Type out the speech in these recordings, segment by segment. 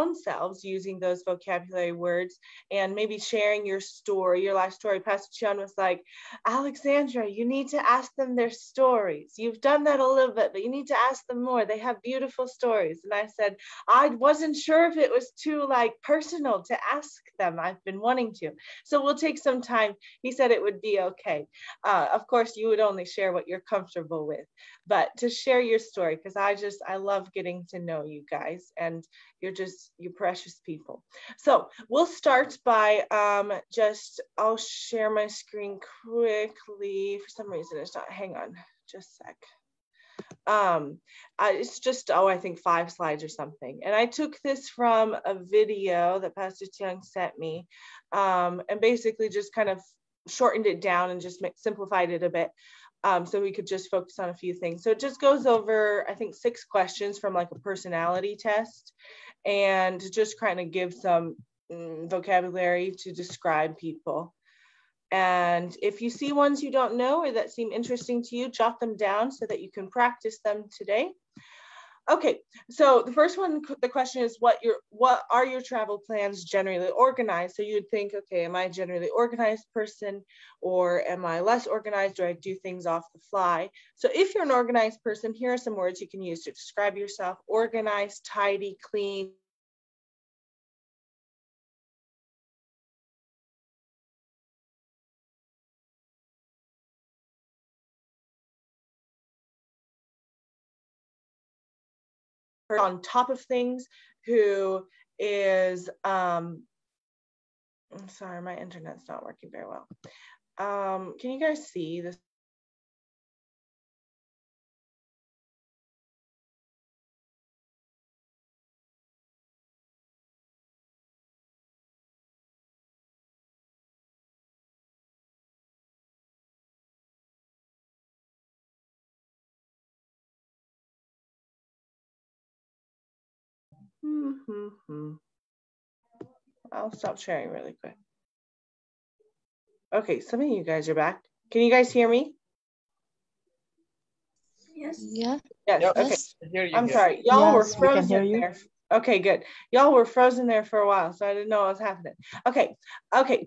own selves using those vocabulary words and maybe sharing your story, your life story. Pastor Chun was like, Alexandra, you need to ask them their stories. You've done that a little bit, but you need to ask them more. They have beautiful stories. And I said, I wasn't sure if it was too like personal to ask them. I've been wanting to. So we'll take some time. He said it would be okay. Of course, you would only share what you're comfortable with, but to share your story, because I love getting to know you guys, and you're precious people. So we'll start by I'll share my screen quickly. For some reason it's not, hang on just a sec. It's just, I think 5 slides or something. And I took this from a video that Pastor Tiang sent me, and basically just kind of shortened it down and just simplified it a bit. So we could just focus on a few things. So it just goes over, I think, 6 questions from like a personality test, and just kind of give some vocabulary to describe people. And if you see ones you don't know or that seem interesting to you, jot them down so that you can practice them today. Okay, so the first one, the question is, what are your travel plans generally organized? So you would think, okay, am I a generally organized person, or am I less organized, or I do things off the fly? So if you're an organized person, here are some words you can use to describe yourself: organized, tidy, clean. On top of things, who is I'm sorry, my internet's not working very well. Can you guys see this? I'll stop sharing really quick. Okay, some of you guys are back. Can you guys hear me? Yes. Yeah. Yes. Yep. Okay. Yes. I'm sorry. Y'all were frozen there. Okay, good. Y'all were frozen there for a while, so I didn't know what was happening. Okay. Okay.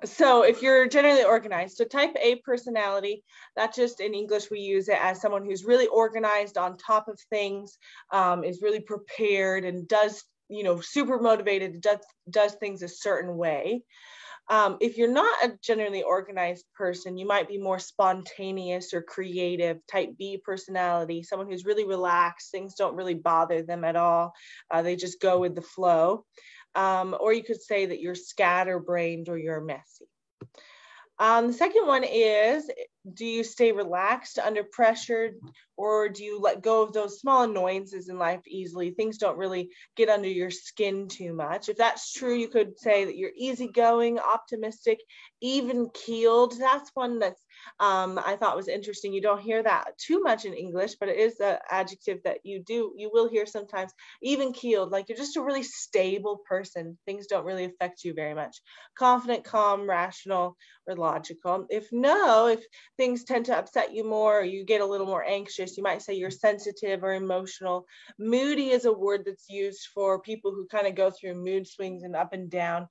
So if you're generally organized, so type A personality, that just in English, we use it as someone who's really organized, on top of things, is really prepared, and does, super motivated, does things a certain way. If you're not a generally organized person, you might be more spontaneous or creative, type B personality, someone who's really relaxed, things don't really bother them at all. They just go with the flow. Or you could say that you're scatterbrained or you're messy. The second one is, do you stay relaxed under pressure, or do you let go of those small annoyances in life easily? Things don't really get under your skin too much. If that's true, you could say that you're easygoing, optimistic, even keeled. That's one that's I thought was interesting. You don't hear that too much in English, but it is an adjective that you will hear sometimes. Even keeled, like you're just a really stable person. Things don't really affect you very much. Confident, calm, rational, or logical. If things tend to upset you more, or you get a little more anxious, you might say you're sensitive or emotional. Moody is a word that's used for people who kind of go through mood swings and up and down.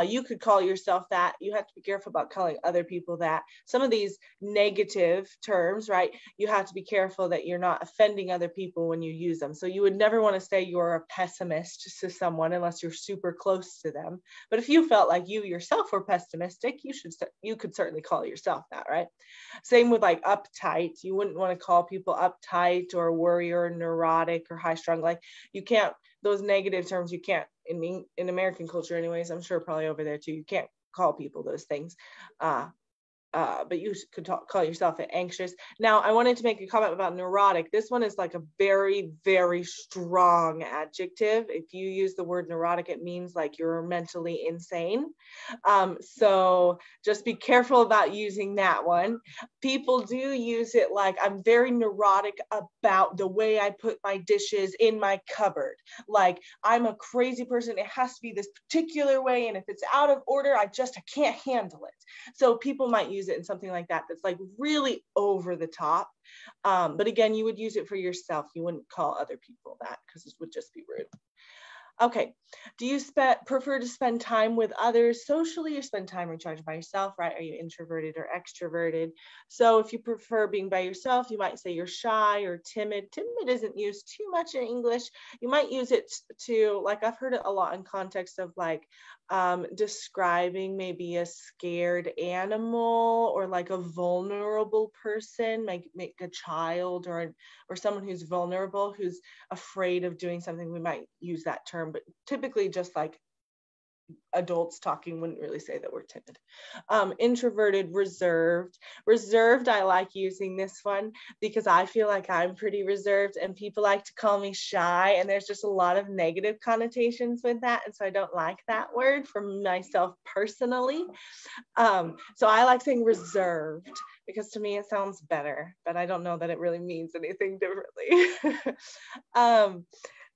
You could call yourself that. You have to be careful about calling other people that. Some of these negative terms, right? You have to be careful that you're not offending other people when you use them. So you would never want to say you're a pessimist to someone unless you're super close to them. But if you felt like you yourself were pessimistic, you could certainly call yourself that, right? Same with like uptight. You wouldn't want to call people uptight or worrier or neurotic or high strung. Like you can't, those negative terms, you can't, in American culture anyways, I'm sure probably over there too, you can't call people those things. But you could call yourself anxious. Now, I wanted to make a comment about neurotic. This one is like a very, very strong adjective. If you use the word neurotic, it means like you're mentally insane. So just be careful about using that one. People do use it like, I'm very neurotic about the way I put my dishes in my cupboard. Like, I'm a crazy person. It has to be this particular way. And if it's out of order, I can't handle it. So people might use use it in something like that that's like really over the top. But again, you would use it for yourself. You wouldn't call other people that because it would just be rude. Okay, do you prefer to spend time with others socially or spend time recharging by yourself, right? Are you introverted or extroverted? So if you prefer being by yourself, you might say you're shy or timid. Timid isn't used too much in English. You might use it to, like, I've heard it a lot in context of like describing maybe a scared animal or like a vulnerable person, like a child or someone who's vulnerable, who's afraid of doing something. We might use that term, but typically just like adults talking wouldn't really say that we're timid. Introverted, reserved. Reserved, I like using this one because I feel like I'm pretty reserved and people like to call me shy, and there's just a lot of negative connotations with that, and so I don't like that word for myself personally. So I like saying reserved because to me it sounds better, but I don't know that it really means anything differently.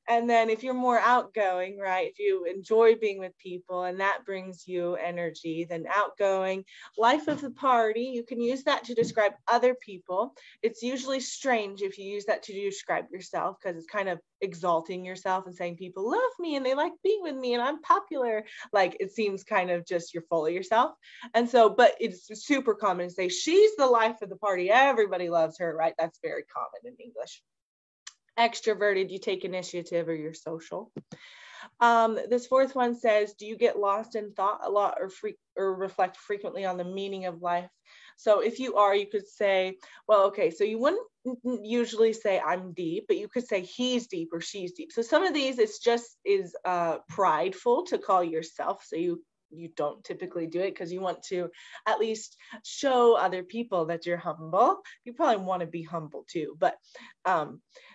And then if you're more outgoing, right, if you enjoy being with people and that brings you energy, then outgoing, life of the party, you can use that to describe other people. It's usually strange if you use that to describe yourself because it's kind of exalting yourself and saying people love me and they like being with me and I'm popular. Like it seems kind of just you're full of yourself. And so, but it's super common to say she's the life of the party. Everybody loves her, right? That's very common in English. Extroverted, you take initiative or you're social. This fourth one says, do you get lost in thought a lot or reflect frequently on the meaning of life? So if you are, you could say, well, okay, so you wouldn't usually say I'm deep, but you could say he's deep or she's deep. So some of these, it's just is prideful to call yourself. So you don't typically do it because you want to at least show other people that you're humble. You probably want to be humble too, but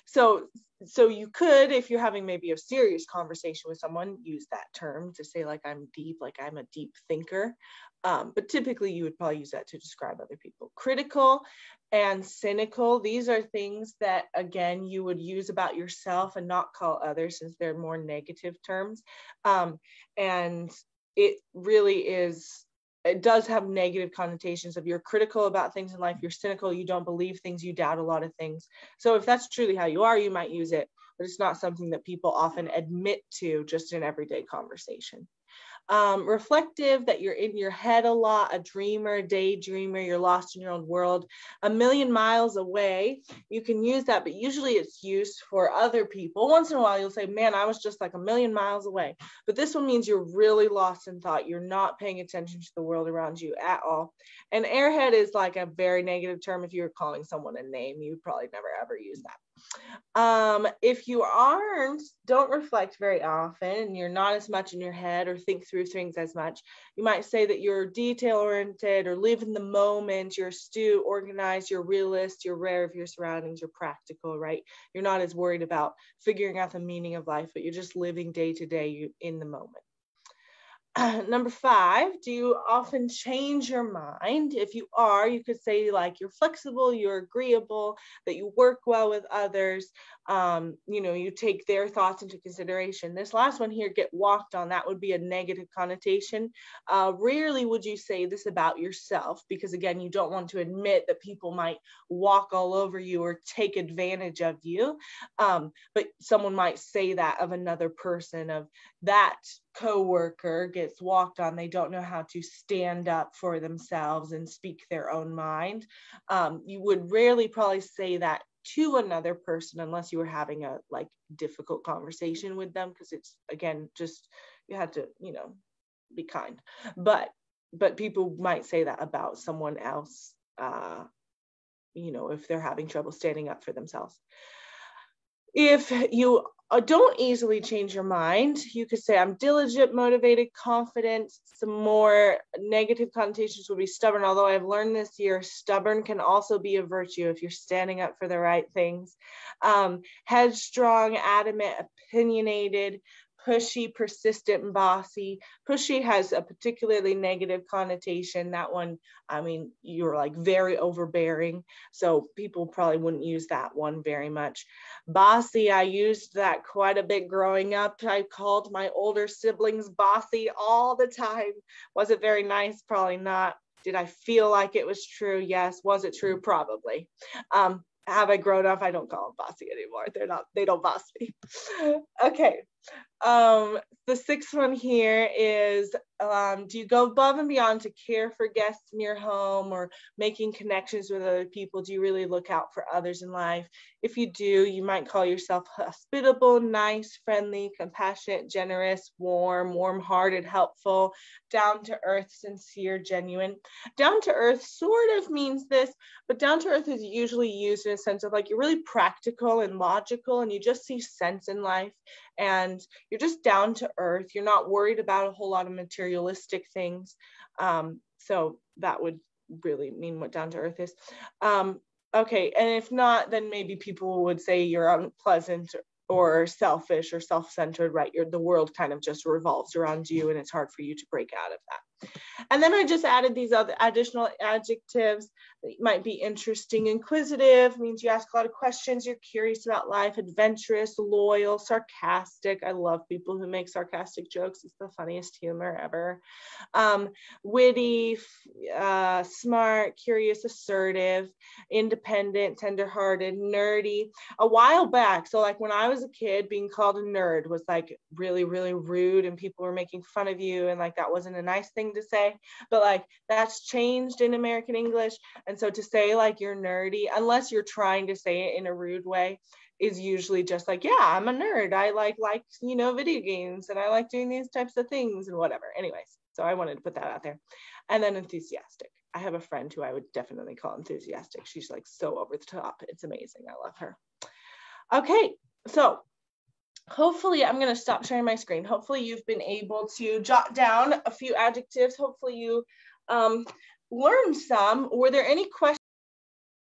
so you could, if you're having maybe a serious conversation with someone, use that term to say like I'm deep, like I'm a deep thinker. But typically you would probably use that to describe other people. Critical and cynical, these are things that, again, you would use about yourself and not call others since they're more negative terms. And it really is, it does have negative connotations of you're critical about things in life, you're cynical, you don't believe things, you doubt a lot of things. So if that's truly how you are, you might use it, but it's not something that people often admit to just in everyday conversation. Reflective, that you're in your head a lot, a dreamer, daydreamer, you're lost in your own world, a million miles away. You can use that, but usually it's used for other people. Once in a while, you'll say, man, I was just like a million miles away. But this one means you're really lost in thought. You're not paying attention to the world around you at all. And airhead is like a very negative term. If you were calling someone a name, you would probably never ever use that. If you don't reflect very often, you're not as much in your head or think through things as much, you might say that you're detail oriented or live in the moment, you're astute, organized, you're realist, you're aware of your surroundings, you're practical, right? You're not as worried about figuring out the meaning of life, but you're just living day to day in the moment. Number 5, do you often change your mind? If you are, you could say like you're flexible, you're agreeable, that you work well with others, you take their thoughts into consideration. This last one here, get walked on, that would be a negative connotation. Rarely would you say this about yourself because again, you don't want to admit that people might walk all over you or take advantage of you. But someone might say that of another person, of that coworker gets walked on, they don't know how to stand up for themselves and speak their own mind. You would rarely probably say that to another person unless you were having a like difficult conversation with them, because it's again just you have to be kind, but people might say that about someone else if they're having trouble standing up for themselves. If you don't easily change your mind, you could say I'm diligent, motivated, confident. Some more negative connotations would be stubborn, although I've learned this year, stubborn can also be a virtue if you're standing up for the right things. Headstrong, adamant, opinionated, pushy, persistent, and bossy. Pushy has a particularly negative connotation. That one, you're like very overbearing. So people probably wouldn't use that one very much. Bossy, I used that quite a bit growing up. I called my older siblings bossy all the time. Was it very nice? Probably not. Did I feel like it was true? Yes. Was it true? Probably. Have I grown up? I don't call them bossy anymore. They don't boss me. Okay. The sixth one here is, do you go above and beyond to care for guests in your home or making connections with other people? Do you really look out for others in life? If you do, you might call yourself hospitable, nice, friendly, compassionate, generous, warm-hearted, helpful, down-to-earth, sincere, genuine. Down-to-earth sort of means this, but down-to-earth is usually used in a sense of like you're really practical and logical and you just see sense in life and you're just down to earth. You're not worried about a whole lot of materialistic things. So that would really mean what down to earth is. Okay, and if not, then maybe people would say you're unpleasant or selfish or self-centered, right? The world kind of just revolves around you and it's hard for you to break out of that. And then I just added these other additional adjectives that might be interesting. Inquisitive means you ask a lot of questions, you're curious about life. Adventurous, loyal, sarcastic. I love people who make sarcastic jokes. It's the funniest humor ever. Witty, smart, curious, assertive, independent, tenderhearted, nerdy. A while back, so like when I was a kid, being called a nerd was like really, really rude and people were making fun of you and like that wasn't a nice thing to say, but like that's changed in American English. And so to say like you're nerdy, unless you're trying to say it in a rude way, is usually just like, yeah, I'm a nerd. I like, you know, video games and I like doing these types of things and whatever. Anyways, so I wanted to put that out there. And then enthusiastic. I have a friend who I would definitely call enthusiastic. She's like so over the top. It's amazing. I love her. Okay, so hopefully I'm going to stop sharing my screen. Hopefully you've been able to jot down a few adjectives. Hopefully you learned some. Were there any questions